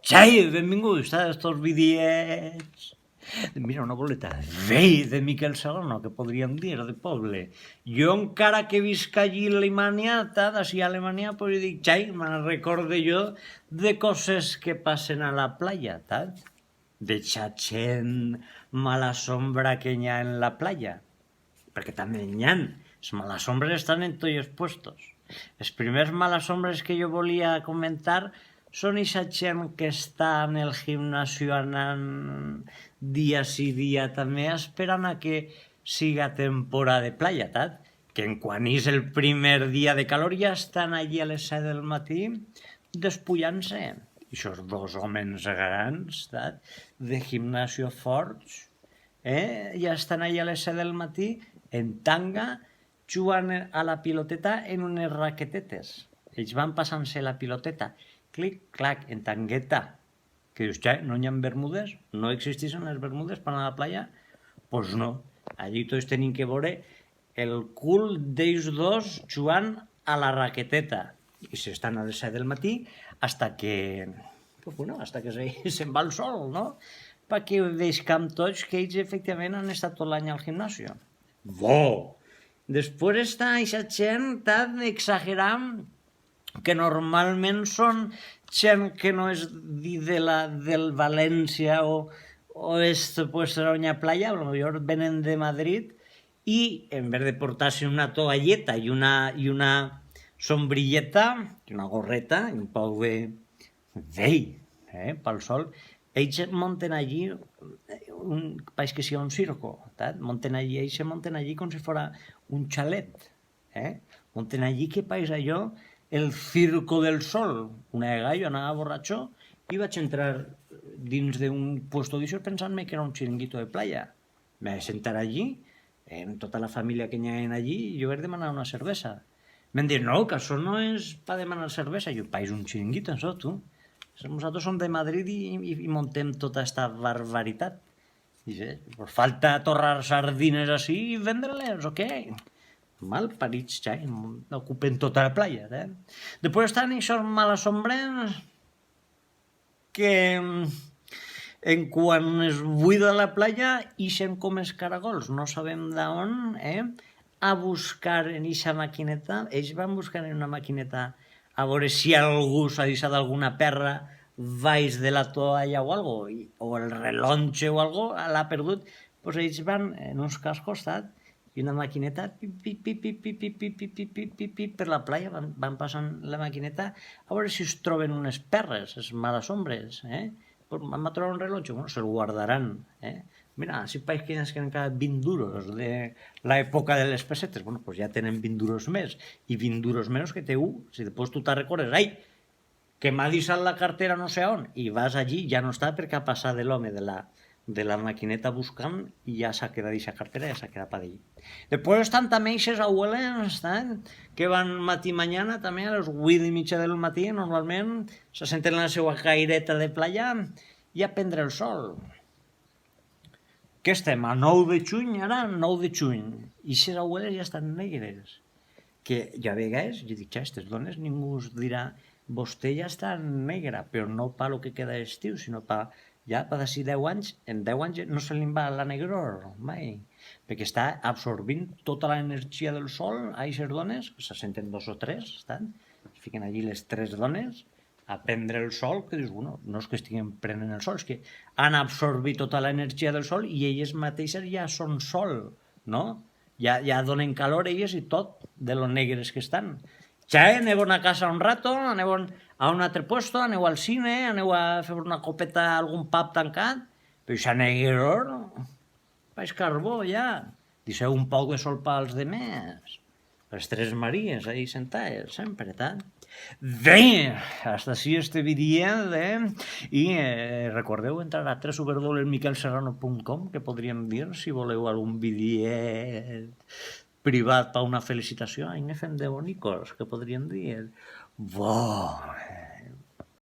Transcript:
Xai, benvinguts a estos vídeos. Mira, una boleta vell de Miquel Serrano, que podríem dir, de poble. Jo encara que visc allí a Alemanya, d'ací a Alemanya, pues dic, xai, me'n recorde jo de coses que passen a la playa, de xatxent, mala sombra que hi ha en la playa. Perquè també n'hi ha. Les males ombres estan en tots els puestos. Els primers males ombres que jo volia comentar són aquesta gent que està en el gimnasio anant dia sí dia també esperant a que siga temporada de playa, que en quan és el primer dia de calor ja estan allí a les 7 del matí despullant-se. I aquests dos homes grans de gimnasio forts ja estan allà a les 7 del matí en tanga jugant a la piloteta en unes raquetetes. Ells van passant-se la piloteta clic, clac, en tangueta. Que dius, ja, no hi ha bermudes? No existeixen les bermudes per anar a la playa? Pues no. Allí tots tenim que veure el cul d'ells dos jugant a la raqueteta. I s'estan a les 7 del matí hasta que... Pues bueno, hasta que se'n va el sol, no? Perquè deixem tots que ells efectivament han estat tot l'any al gimnasio. Bo! Després està aquesta gent tan exagerant que normalment són gent que no és del València o esto puede ser una playa, a lo mejor venen de Madrid y en vez de portarse una toalleta y una sombrilleta, una gorreta, un poc de vell, pel sol, ells monten allí, pareix que sigui un circo, ells se monten allí com si fora un xalet, monten allí que pareix allò el circo del sol. Una vegada jo anava borratxo i vaig entrar dins d'un puesto d'això pensant-me que era un xiringuito de playa. Me vaig sentar allí, amb tota la família que hi ha allí, i jo vaig demanar una cervesa. M'han dit, no, que això no és per demanar cervesa. Jo, és un xiringuito, això, tu. Nosaltres som de Madrid i montem tota aquesta barbaritat. Dice, pues falta torrar sardines així i vendre-les, o què? Mal parits, ja, ocupen tota la playa. Després estan aquests males ombres que en quan es buida la playa ixen com els caragols, no sabem d'on, a buscar en aquesta maquineta. Ells van buscar en una maquineta a veure si algú s'ha deixat alguna perra baix de la toalla o algo, o el relonge o algo, l'ha perdut. Pues ells van en uns cascos, i una maquineta per la playa, van passant la maquineta a veure si es troben unes perres, les males ombres. Van trobar un rellotge, bueno, se'l guardaran. Mira, si pareix que han quedat 20 duros de l'època de les pessetes, bueno, pues ja tenen 20 duros més, i 20 duros menys que té un. Si després tu te'n recordes, ai, que m'ha deixat la cartera no sé on, i vas allí, ja no està perquè ha passat de l'home de la maquineta buscant i ja s'ha quedat aquesta cartera, ja s'ha quedat per allí. Després estan també aquestes abueles que van matí mañana també a les 8:30 del matí, normalment se senten en la seva caireta de playa i a prendre el sol. Què estem? A 9 de juny, ara? 9 de juny. I aquestes abueles ja estan negres. Que ja a vegades, jo dic, aquestes dones ningú us dirà, vostè ja està negra, però no per lo que queda d'estiu, sinó per ja per d'ací 10 anys, en 10 anys no se li va la negror, mai. Perquè està absorbint tota l'energia del sol a aquestes dones, se senten 2 o 3, es fiquen allí les 3 dones a prendre el sol, que dius, bueno, no és que estiguin prenent el sol, és que han absorbit tota l'energia del sol i elles mateixes ja són sol, no? Ja donen calor elles i tot, de lo negres que estan. Ja, aneu a una casa un rato, aneu a un altre puesto, aneu al cine, aneu a fer una copeta a algun pub tancat, però això negror, és carbó, ja. Deixeu un poc de sol pels demés. Les 3 Maries ahí sentades, sempre, Bé, hasta així este vídeo, i recordeu entrar a www.miquelserrano.com, que podríem dir, si voleu algun vídeo privat per una felicitació, ahí ne fem de bonicos, que podríem dir. Bo...